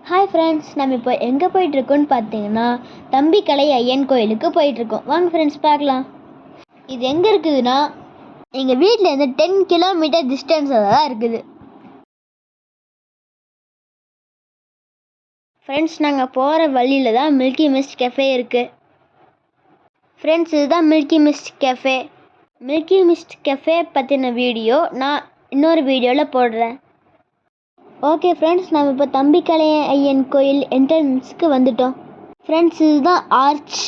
Hi friends, நம்ம இப்போ எங்கே போயிட்டுருக்கோன்னு பார்த்தீங்கன்னா தம்பிக்கலை ஐயன் கோயிலுக்கு போயிட்டுருக்கோம். வாங்க ஃப்ரெண்ட்ஸ் பார்க்கலாம். இது எங்கே இருக்குதுன்னா எங்கள் வீட்டிலேருந்து 10 கிலோமீட்டர் டிஸ்டன்ஸில் தான் இருக்குது. ஃப்ரெண்ட்ஸ், நாங்கள் போகிற வழியில் தான் மில்கி மிஸ்ட் கெஃபே இருக்குது. ஃப்ரெண்ட்ஸ், இதுதான் Milky Mist cafe. Milky Mist cafe பற்றின வீடியோ நான் இன்னொரு வீடியோவில் போடுறேன். ஓகே ஃப்ரெண்ட்ஸ், நம்ம இப்போ தம்பிக்கலை ஐயன் கோயில் என்ட்ரன்ஸ்க்கு வந்துட்டோம். ஃப்ரெண்ட்ஸ், இதுதான் ஆர்ச்.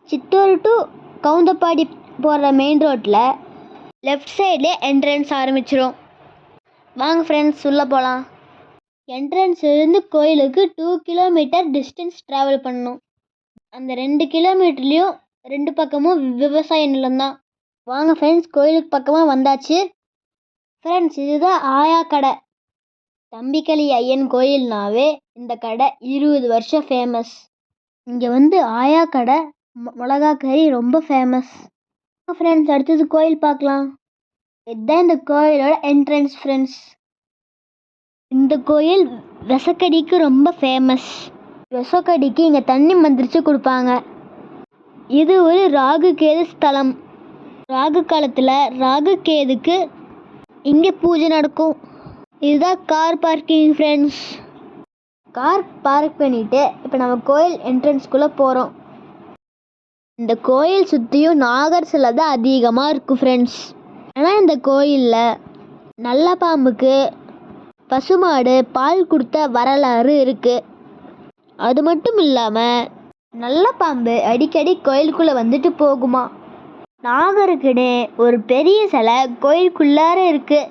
சித்தூர் டு கவுந்தப்பாடி போகிற மெயின் ரோட்டில் லெஃப்ட் சைட்லேயே என்ட்ரன்ஸ் ஆரம்பிச்சிடும். வாங்க ஃப்ரெண்ட்ஸ், உள்ளே போகலாம். என்ட்ரன்ஸ்லேருந்து கோயிலுக்கு 2 கிலோமீட்டர் டிஸ்டன்ஸ் ட்ராவல் பண்ணணும். அந்த 2 கிலோமீட்டர்லேயும் 2 பக்கமும் விவசாய நிலம்தான். வாங்க ஃப்ரெண்ட்ஸ், கோயிலுக்கு பக்கமாக வந்தாச்சு. ஃப்ரெண்ட்ஸ், இதுதான் ஆயா கடை. தம்பிக்கலை ஐயன் கோயில்னாவே இந்த கடை 20 வருஷம் ஃபேமஸ். இங்கே வந்து ஆயா கடை மிளகா கறி ரொம்ப ஃபேமஸ். ஃப்ரெண்ட்ஸ், அடுத்தது கோயில் பார்க்கலாம். இதுதான் இந்த கோயிலோட என்ட்ரன்ஸ். ஃப்ரெண்ட்ஸ், இந்த கோயில் விசக்கடிக்கு ரொம்ப ஃபேமஸ். விசக்கடிக்கு இங்கே தண்ணி மந்திரிச்சு கொடுப்பாங்க. இது ஒரு ராகு கேது ஸ்தலம். ராகு காலத்தில் ராகு கேதுக்கு இங்கே பூஜை நடக்கும். இதுதான் car parking. Friends, car park பண்ணிவிட்டு இப்போ நம்ம கோயில் என்ட்ரன்ஸ்குள்ளே போகிறோம். இந்த கோயில் சுற்றியும் நாகர் சிலை தான் அதிகமாக இருக்கும். ஃப்ரெண்ட்ஸ், ஆனால் இந்த கோயிலில் நல்ல பாம்புக்கு பசுமாடு பால் கொடுத்த வரலாறு இருக்குது. அது மட்டும் இல்லாமல் நல்ல பாம்பு அடிக்கடி கோயிலுக்குள்ளே வந்துட்டு போகுமா. நாகருக்குன்னு ஒரு பெரிய சிலை கோயிலுக்குள்ளார இருக்குது.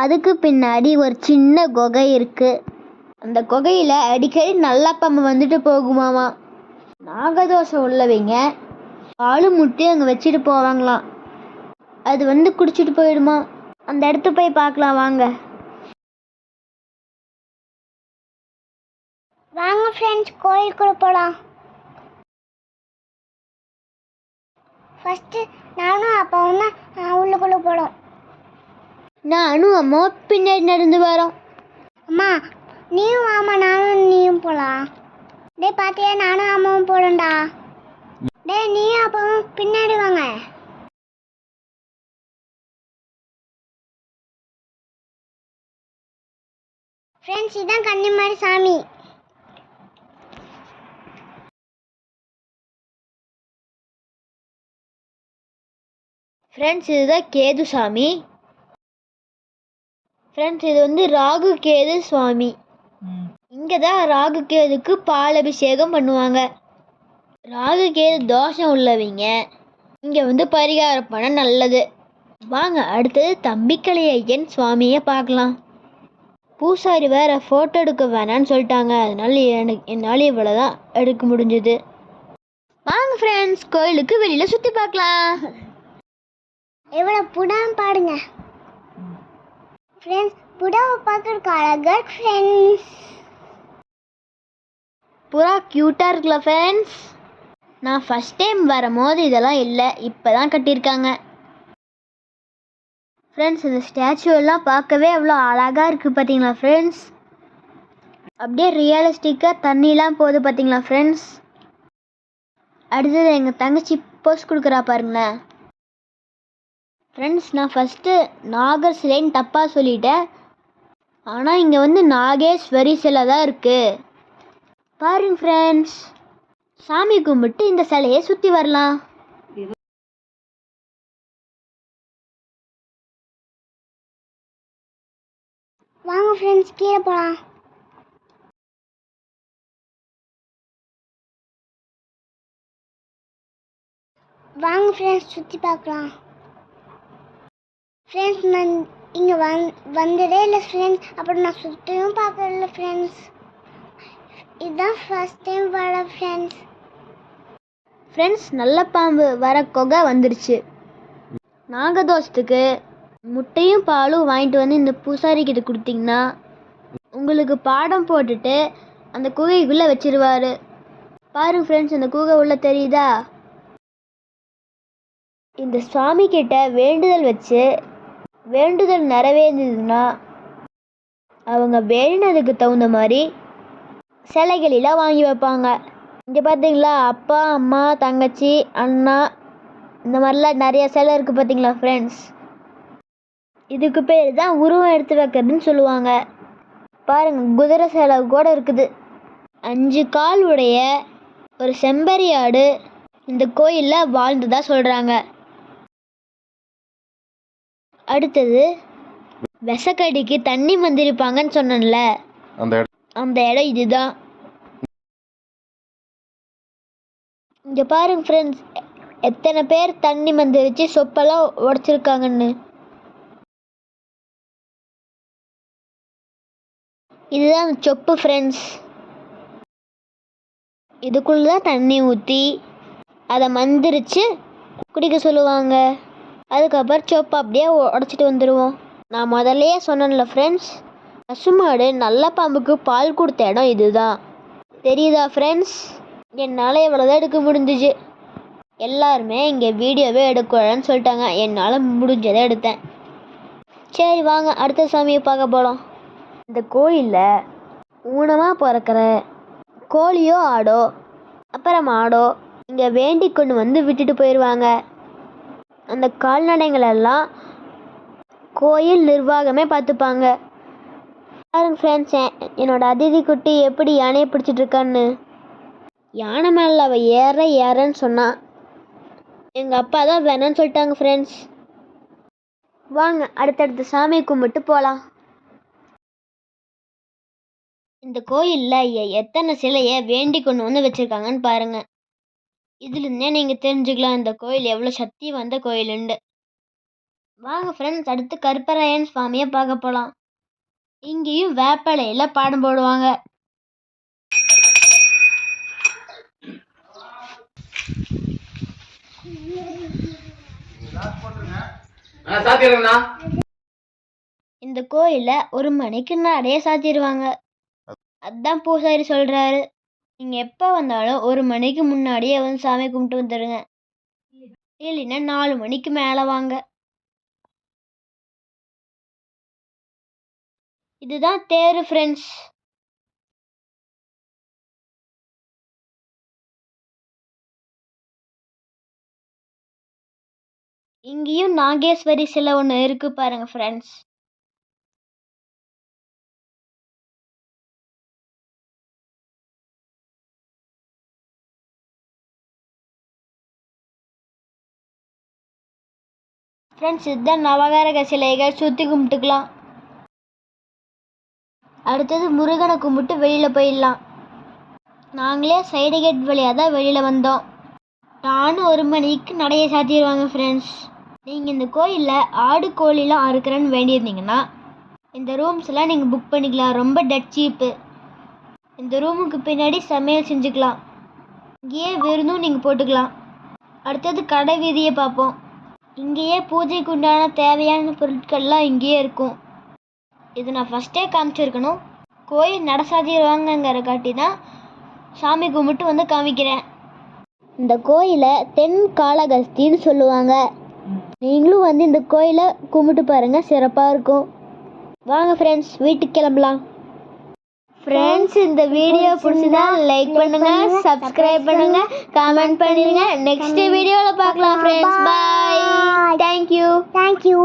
அதுக்கு பின்னாடி ஒரு சின்ன குகை இருக்குது. அந்த குகையில் அடிக்கடி நல்ல பாம்பு வந்துட்டு போகுமாமா. நாகதோஷம் உள்ளவங்க பாலும் முட்டையும் அங்கே வச்சுட்டு போவாங்களாம். அது வந்து குடிச்சிட்டு போயிடுமா. அந்த இடத்து போய் பார்க்கலாம் வாங்க. வாங்க ஃப்ரெண்ட்ஸ், கோயிலுக்குள்ள போகலாம். ஃபஸ்ட்டு நானும் அப்பாவும் தான் உள்ளுக்குள்ளே போகிறோம். நானும் அம்மா பின்னாடி நடந்து வரோம். அம்மா நீயும் வாமா, நானும் நீயும் போகலாம். டே பார்த்தியா, நானும் அம்மாவும் போகிறோம்டா. டே நீயும் அப்பாவும் பின்னாடி வாங்க. ஃப்ரெண்ட்ஸ், இதுதான் கன்னிமாரி சாமி. ஃப்ரெண்ட்ஸ், இதுதான் கேது சாமி. ஃப்ரெண்ட்ஸ், இது வந்து ராகு கேது சுவாமி. இங்கே தான் ராகு கேதுக்கு பால் அபிஷேகம் பண்ணுவாங்க. ராகு கேது தோஷம் உள்ளவங்க இங்கே வந்து பரிகாரம் பண்ண நல்லது. வாங்க அடுத்தது தம்பிக்கலை ஐயன் சுவாமியை பார்க்கலாம். பூசாரி வேற ஃபோட்டோ எடுக்க வேணான்னு சொல்லிட்டாங்க. அதனால என்னால் இவ்வளோதான் எடுக்க முடிஞ்சது. வாங்க ஃப்ரெண்ட்ஸ், கோயிலுக்கு வெளியில் சுற்றி பார்க்கலாம். எவ்வளோ புடான்னு பாடுங்க ஃப்ரெண்ட்ஸ். புடாவை பார்க்கறதுக்கு அழகா ஃப்ரெண்ட்ஸ். புறா க்யூட்டாக இருக்குல்ல ஃப்ரெண்ட்ஸ். நான் ஃபஸ்ட் டைம் வரும்போது இதெல்லாம் இல்லை, இப்போ தான் கட்டியிருக்காங்க. ஃப்ரெண்ட்ஸ், இந்த ஸ்டாச்சு எல்லாம் பார்க்கவே அவ்வளோ அழகாக இருக்குது பார்த்தீங்களா ஃப்ரெண்ட்ஸ். அப்படியே ரியலிஸ்டிக்காக தண்ணிலாம் போகுது பார்த்தீங்களா ஃப்ரெண்ட்ஸ். அடுத்தது எங்கள் தங்கச்சி போஸ்ட் கொடுக்குறா பாருங்களேன். ஃப்ரெண்ட்ஸ், நான் ஃபஸ்ட்டு நாகர் சிலைன்னு தப்பாக சொல்லிட்டேன். ஆனால் இங்கே வந்து நாகேஸ்வரி சிலை தான் இருக்குது பாருங்க ஃப்ரெண்ட்ஸ். சாமி கும்பிட்டு இந்த சிலையை சுற்றி வரலாம். வாங்க ஃப்ரெண்ட்ஸ், கீழே போகலாம். வாங்க ஃப்ரெண்ட்ஸ், சுற்றி பார்க்கலாம். ஃப்ரெண்ட்ஸ், நான் இங்கே வந்ததே இல்லை ஃப்ரெண்ட்ஸ். அப்புறம் நான் சுற்றியும் பார்க்கல ஃப்ரெண்ட்ஸ். இதுதான் ஃபர்ஸ்ட் டைம் வர ஃப்ரெண்ட்ஸ். ஃப்ரெண்ட்ஸ், நல்ல பாம்பு வர குகை வந்துருச்சு. நாகதோஷத்துக்கு முட்டையும் பாலும் வாங்கிட்டு வந்து இந்த பூசாரிக்கிட்ட கொடுத்தீங்கன்னா உங்களுக்கு பாடம் போட்டுட்டு அந்த குகைக்குள்ளே வச்சிருவாரு. பாருங்க ஃப்ரெண்ட்ஸ், இந்த குகை உள்ள தெரியுதா. இந்த சுவாமி கிட்ட வேண்டுதல் வச்சு வேண்டுதல் நிறைவேறுதுன்னா அவங்க வேண்டினதுக்கு தகுந்த மாதிரி சிலைகளெல்லாம் வாங்கி வைப்பாங்க. இங்கே பார்த்தீங்களா, அப்பா, அம்மா, தங்கச்சி, அண்ணா, இந்த மாதிரிலாம் நிறைய சிலை இருக்குது பார்த்தீங்களா ஃப்ரெண்ட்ஸ். இதுக்கு பேர் தான் உருவம் எடுத்து வைக்கிறதுன்னு சொல்லுவாங்க. பாருங்கள், குதிரை சிலை கூட இருக்குது. 5 கால் உடைய ஒரு செம்பரி ஆடு இந்த கோயிலில் வாழ்ந்ததா சொல்கிறாங்க. அடுத்தது விசக்கடிக்கு தண்ணி வந்திருப்பாங்கன்னு சொன்னேன்ல, அந்த இடம் இதுதான். இங்கே பாருங்க ஃப்ரெண்ட்ஸ், எத்தனை பேர் தண்ணி மந்திரிச்சு சொப்பெல்லாம் உடைச்சிருக்காங்கன்னு. இதுதான் அந்த சொப்பு ஃப்ரெண்ட்ஸ். இதுக்குள்ளே தான் தண்ணி ஊற்றி அதை மந்திரிச்சு குடிக்க சொல்லுவாங்க. அதுக்கப்புறம் சொப்பு அப்படியே உடச்சிட்டு வந்துடுவோம். நான் முதல்லையே சொன்னேன்ல ஃப்ரெண்ட்ஸ், பசுமாடு நல்ல பாம்புக்கு பால் கொடுத்த இடம் இதுதான். தெரியுதா ஃப்ரெண்ட்ஸ்? என்னால் இவ்வளோதான் எடுக்க முடிஞ்சிச்சு. எல்லாருமே இங்கே வீடியோவே எடுக்கலன்னு சொல்லிட்டாங்க. என்னால் முடிஞ்சதை எடுத்தேன். சரி வாங்க அடுத்த சாமியை பார்க்க போகலாம். இந்த கோயிலில் ஊனமாக பிறக்கிற கோழியோ ஆடோ அப்புறம் மாடோ இங்கே வேண்டி கொண்டு வந்து விட்டுட்டு போயிடுவாங்க. அந்த கால்நடைகளெல்லாம் கோயில் நிர்வாகமே பார்த்துப்பாங்க. பாருங்க ஃப்ரெண்ட்ஸ், என்னோட அதிதி குட்டி எப்படி யானையை பிடிச்சிட்டு இருக்கான்னு. யானை மேலே அவள் ஏறன்னு சொன்னான். எங்கள் அப்பா தான் வேணான்னு சொல்லிட்டாங்க ஃப்ரெண்ட்ஸ். வாங்க அடுத்தடுத்த சாமியை கும்பிட்டு போகலாம். இந்த கோயிலில் எத்தனை சிலையை வேண்டி கொண்டு வந்து வச்சுருக்காங்கன்னு பாருங்கள். இதுலேருந்தே நீங்கள் தெரிஞ்சுக்கலாம் இந்த கோயில் எவ்வளோ சக்தி வந்த கோயிலுண்டு. வாங்க ஃப்ரெண்ட்ஸ், அடுத்து கருப்பராயன் சுவாமியை பார்க்க போகலாம். இங்கேயும் வேப்பலையில் பாடம் போடுவாங்க. இந்த கோயிலை 1 மணிக்கு முன்னாடியே சாத்திடுவாங்க. அதுதான் பூசாரி சொல்கிறாரு. நீங்கள் எப்போ வந்தாலும் 1 மணிக்கு முன்னாடியே வந்து சாமி கும்பிட்டு வந்துடுங்க. இல்லைன்னா 4 மணிக்கு மேலே வாங்க. இதுதான் தேர் ஃப்ரெண்ட்ஸ். இங்கேயும் நாகேஸ்வரி சிலை ஒன்று இருக்குது பாருங்க ஃப்ரெண்ட்ஸ். ஃப்ரெண்ட்ஸ், இதுதான் நவகாரக சிலைகள், சுற்றி கும்பிட்டுக்கலாம். அடுத்தது முருகனை கும்பிட்டு வெளியில் போயிடலாம். நாங்களே சைடு கேட் வழியாக தான் வெளியில் வந்தோம். நானும் 1 மணிக்கு நடைய சாத்திடுவாங்க ஃப்ரெண்ட்ஸ். நீங்கள் இந்த கோயிலில் ஆடு கோழிலாம் அறுக்கிறேன்னு வேண்டியிருந்தீங்கன்னா இந்த ரூம்ஸ்லாம் நீங்கள் புக் பண்ணிக்கலாம். ரொம்ப டெட் சீப்பு. இந்த ரூமுக்கு பின்னாடி சமையல் செஞ்சுக்கலாம். இங்கேயே விருந்தும் நீங்கள் போட்டுக்கலாம். அடுத்தது கடை வீதியை பார்ப்போம். இங்கேயே பூஜைக்கு உண்டான தேவையான பொருட்கள்லாம் இங்கேயே இருக்கும். இது நான் ஃபஸ்ட்டே காமிச்சிருக்கணும். கோயில் நட சாத்திடுவாங்கங்கிற காட்டி தான் சாமி கும்பிட்டு வந்து காமிக்கிறேன். இந்த கோயிலை தென் காளகஸ்தின்னு சொல்லுவாங்க. நீங்களும் வந்து இந்த கோயிலை கும்பிட்டு பாருங்கள், சிறப்பாக இருக்கும். வாங்க ஃப்ரெண்ட்ஸ், வீட்டுக்கு கிளம்பலாம். ஃப்ரெண்ட்ஸ், இந்த வீடியோ பிடிச்சதா லைக் பண்ணுங்க, சப்ஸ்கிரைப் பண்ணுங்க, கமெண்ட் பண்ணிடுங்க. நெக்ஸ்ட் வீடியோவில் பார்க்கலாம் ஃப்ரெண்ட்ஸ். பாய். தேங்க்யூ.